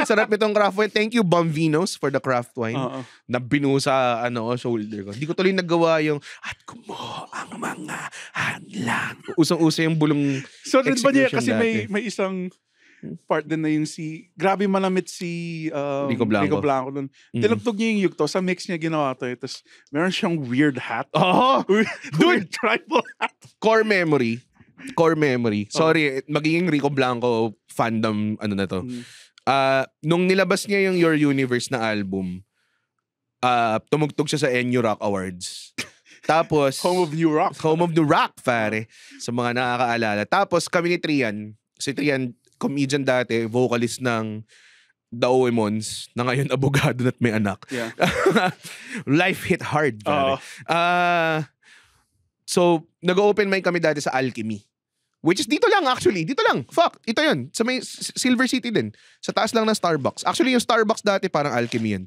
Sarap itong craft wine. Thank you, Bamvinos, for the craft wine. Na binusa shoulder ko. Hindi ko tuloy nagawa yung at kumuha ang mga hadlang. Usong-uso yung bulong so rin ba niya kasi dati. may isang part din na yung grabe malamit si Rico Blanco nun. Tinugtog niya yung yugto. Sa mix niya ginawa to. Tapos meron siyang weird hat. Dude, tribal hat. Core memory. Sorry, magiging Rico Blanco fandom na to. Nung nilabas niya yung Your Universe na album, tumugtog siya sa NU Rock Awards. Tapos Home of New Rock, pare. Sa mga nakakaalala. Tapos kami ni Trian, si Trian, comedian dati, vocalist ng The Oemons, na ngayon abogado na't may anak. Yeah. Life hit hard, pare. So, nag-open mic kami dati sa Alchemy. Which is dito lang actually. Dito lang. Fuck. Ito yun. Sa may Silver City din. Sa taas lang ng Starbucks. Actually, yung Starbucks dati parang Alchemy yun.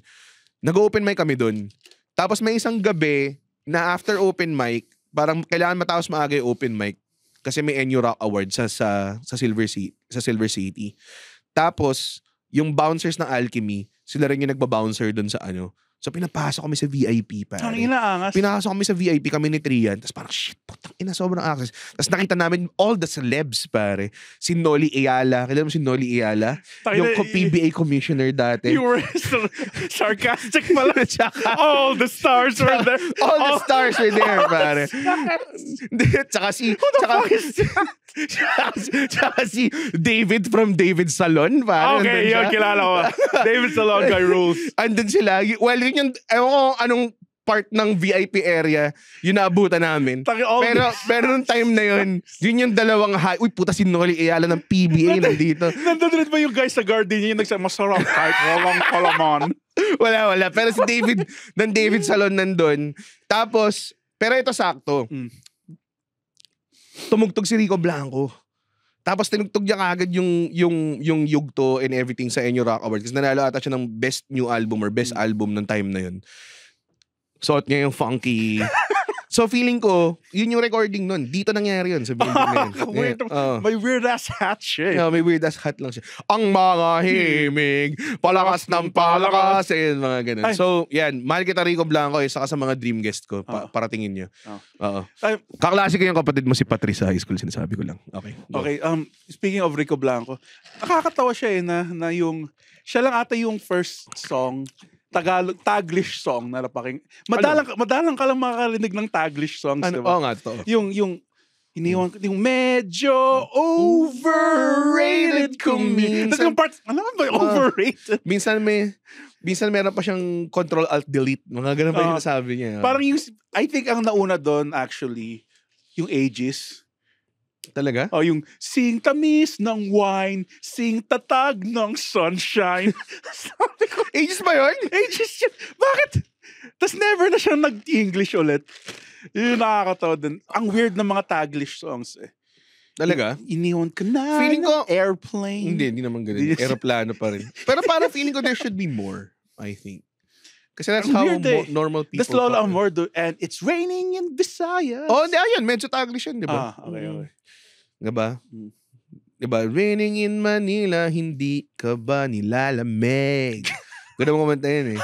Nag-open mic kami dun. Tapos may isang gabi na after open mic, parang kailangan matapos maaga yung open mic kasi may NU Rock Award sa Silver City. Tapos, yung bouncers ng Alchemy, sila rin yung nagba-bouncer dun sa So, pinapasok kami sa VIP, pare. Ang inaangas. Pinasok kami sa VIP, kami ni Trian. Tapos parang, shit, putang ina, sobrang access. Tapos nakita namin all the celebs, pare. Si Noli Ayala. Kilala mo si Noli Ayala? Yung PBA commissioner dati. You were sarcastic pala. All the stars were there. All the stars were there, pare. Tsaka Tsaka si David from David Salon. Okay, yun, kilala ko. David Salon guy rules. Andun sila. Well, yun yung, ewan ko anong part ng VIP area yun naabutan namin. Pero nung time na yun yung dalawang uy puta si Noli Ayala ng PBA nandito. Nandun rin ba yung guys sa gardenia yung nagsabi, masarap kahit walang kalaman? Wala. Pero si David Salon nandun. Tapos, pero ito sakto. Tumugtog si Rico Blanco. Tapos tinugtog niya kagad yung yugto and everything sa Enyo Rock Awards. Kasi nanalo ata siya ng best new album or best album ng time na yun. Suot niya yung funky. So feeling ko, yun yung recording nun. Dito nangyari yun sa building na yun. May weird ass hat siya. Yeah, may weird ass hat lang siya. Ang mga himig, palakas ng palakas. Ayun, mga ganun. So, yan. Mahal kita Rico Blanco. Saka sa mga dream guest ko. Paratingin niyo. Oo. Kaklase ko yung kapatid mo si Patrice sa high school. Sinasabi ko lang. Okay. Okay. Speaking of Rico Blanco, nakakatawa siya na yung, siya lang ata yung first song Taglish song na napaking. Madalang ka lang makakarinig ng Taglish songs, diba? Oo nga, to. Yung medyo overrated kung minsan. Yung part, alam mo ba yung overrated? Minsan meron pa siyang Control-Alt-Delete. Mga ganun pa yung nasabi niya. Parang I think ang nauna doon actually, yung Aegis. Talaga? Yung sing tamis ng wine, sing tatag ng sunshine. Sabi ko, Aegis ba yun? Aegis yun. Bakit? Tapos never na siya nag-English ulit. Yun nakakatawa din. Ang weird ng mga Taglish songs eh. Talaga? Iniwan ka na feeling ko, airplane. Hindi naman ganun. Aeroplano pa rin. Pero parang feeling ko there should be more, I think. Kasi that's how normal people That's Lola Amor do. And it's raining in Visayas. Oh, ayun. Medyo Taglish yun, di ba? Okay. Diba? Diba? Raining in Manila, hindi ka ba nilalamig? Ganda mo kumanta yun eh.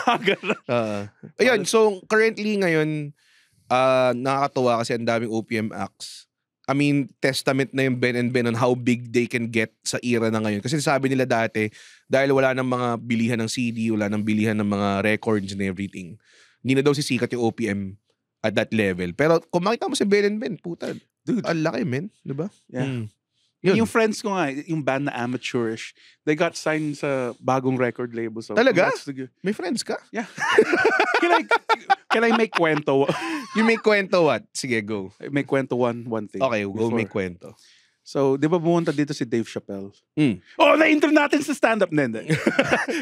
Ayun, so currently ngayon, nakakatuwa kasi ang daming OPM acts. I mean, testament na yung Ben and Ben on how big they can get sa era na ngayon. Kasi sabi nila dati, dahil wala ng mga bilihan ng CD, wala ng bilihan ng mga records and everything, hindi na daw sisikat yung OPM at that level. Pero kung makita mo si Ben and Ben, puta, dude, ang laki, man. Diba? Yeah. Yung friends ko nga, yung band na Amateurish, they got signed sa bagong record label. So talaga? May friends ka? Yeah. Can I make kwento? You make kwento what? Sige, go. I make kwento one thing. Okay, go make kwento. So, di ba pumunta dito si Dave Chappelle? Oh, na-intro natin sa stand-up. Hindi.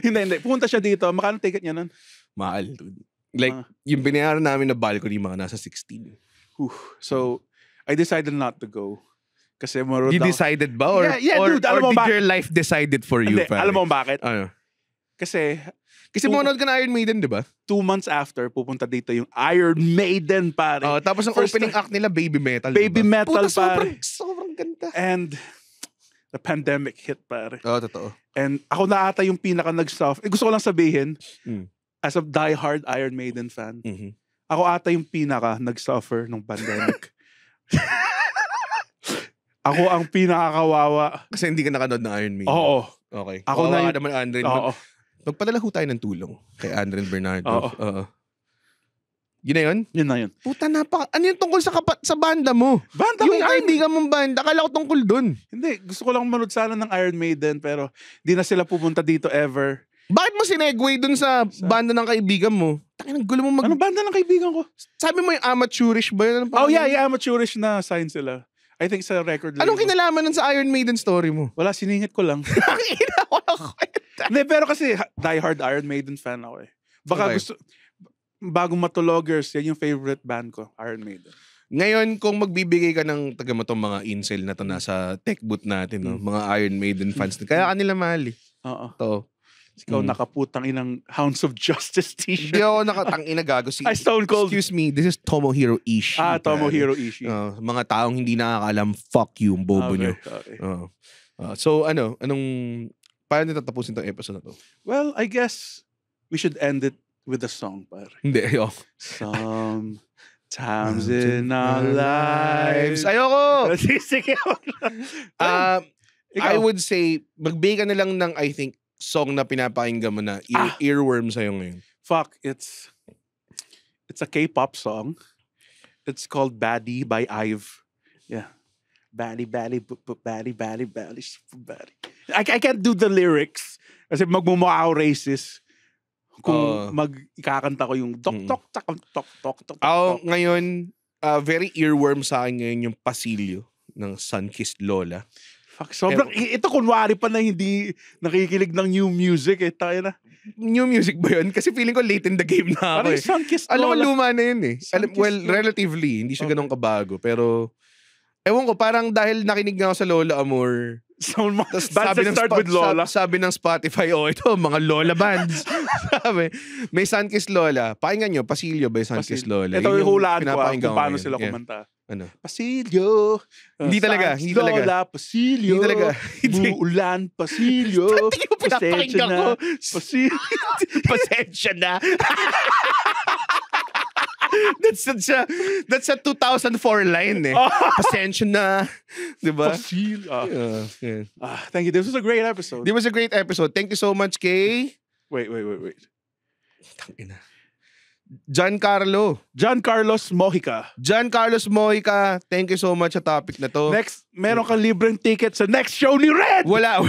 Hindi. Pumunta siya dito. Makano ticket niya nun? Mahal, dude. Like, yung binayaran namin na balcony, mga nasa 16. So, I decided not to go. Kasi you decided ba? Or, dude, or did your life decide it for you? Hindi, alam mo bakit? Ano? Kasi manood ka na Iron Maiden, di ba? 2 months after, pupunta dito yung Iron Maiden, pare. Tapos ang opening act nila, Baby Metal. Baby diba? Metal, puta, pare. Sobrang ganda. And the pandemic hit, pare. Totoo. And ako na ata yung pinaka nag-suffer. Gusto ko lang sabihin, as a die-hard Iron Maiden fan, ako ata yung pinaka nag-suffer ng pandemic. Ako ang pinakakawawa. Kasi hindi ka nakanood ng Iron Maiden. Oo. Okay. Ako na naman, Andre. Magpadala ho tayo ng tulong kay Andre Bernardo. Oo. Yun na yun? Yun na yun. Puta, ano yung tungkol sa banda mo? Banda yung kaibigan mong banda. Akala ko tungkol dun. Hindi. Gusto ko lang manood sana ng Iron Maiden pero di na sila pupunta dito ever. Bakit mo sinegway dun sa banda ng kaibigan mo? Takin, ang gulo mo Anong banda ng kaibigan ko? Sabi mo yung Amateurish ba yun? Yeah, yung Amateurish na sign sila. I think sa record label. Anong kinalaman nun sa Iron Maiden story mo? Wala, siningit ko lang. Hindi, pero kasi die-hard Iron Maiden fan ako eh. Baka gusto, bagong matulogers, yan yung favorite band ko, Iron Maiden. Ngayon, kung magbibigay ka ng taga mo tong mga incel na to nasa tech booth natin, no? Mga Iron Maiden fans, kaya kanila mahal eh. Oo. To. Ikaw nakaputang inang Hounds of Justice t-shirt. Hindi ako nakatangina gago. Stone Cold. Excuse me, this is Tomohiro Ishii. Tomohiro Ishii. Mga taong hindi nakakaalam, fuck you, bobo nyo. Okay. So paano tatapusin tong episode na to? Well, I guess we should end it with a song, pare. Hindi, ayoko. Sometimes in our lives. Ayoko! Sige. I would say, magbigay ka na lang ng, I think, song na pinapakinggan mo na earworm sa'yo ngayon. Fuck, it's a K-pop song. It's called Baddie by IVE. Yeah. Bali. I can't do the lyrics kasi magmumukha ako racist kung ikakanta ko yung tok. Ako ngayon, very earworm sa akin ngayon yung Pasilyo ng Sunkissed Lola. Fuck, sobrang, ito kunwari pa na hindi nakikinig ng new music tayo na. New music ba yun? Kasi feeling ko late in the game na ako Sunkissed Lola. Alam mo, luma na yun relatively, hindi siya ganun kabago. Pero, ewan ko, parang dahil nakinig nga ako sa Lola Amor, sabi ng Spotify, ito, mga Lola bands. Sabi, may Sunkissed Lola. Pakinggan nyo, Pasilyo by Sunkissed Lola. Ito yung hulaan ko kung paano sila kumanta. Ano? Pasilyo. Hindi talaga. Lola, Pasilyo. Hindi talaga. Muulan, Pasilyo. Hindi ko pinapakinggan ko. Pasilyo. Pasensya na. That's a 2004 line Pasensya na. Diba? Pasilyo. Thank you. This was a great episode. Thank you so much, Kay. Wait. Tangina. Giancarlos Mojica. Thank you so much sa topic na to. Next, meron kang libreng ticket sa next show ni Red. Wala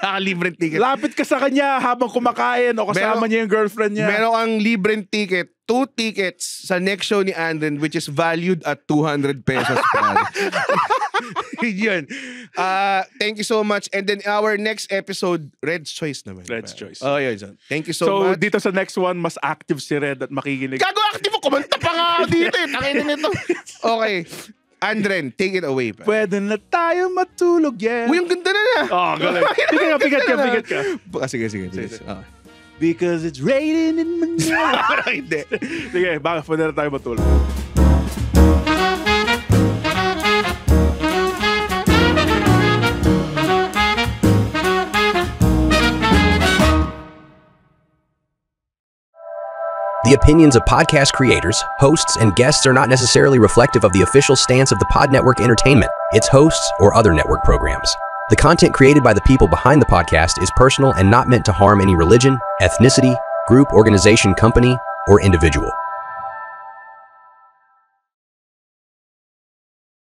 kang libreng ticket. Lapit ka sa kanya habang kumakain o kasama niya yung girlfriend niya. Meron kang libreng ticket. 2 tickets sa next show ni Andren, which is valued at 200 pesos. Yun. Thank you so much. And then our next episode, Red's Choice naman. Red's Choice. Oh, yun. Thank you so much. So, dito sa next one, mas active si Red at makikinig. Gago, active mo. Kumanta pa nga dito Tangina nito. Okay. Andren, take it away. Pwede na tayo matulog, yeah. Uy, ang ganda na. Galing. Pigat ka. Sige. Because it's raining in Manila. Hindi. Sige, baka pwede na tayo matulog. The opinions of podcast creators, hosts, and guests are not necessarily reflective of the official stance of the Pod Network Entertainment, its hosts, or other network programs. The content created by the people behind the podcast is personal and not meant to harm any religion, ethnicity, group, organization, company, or individual.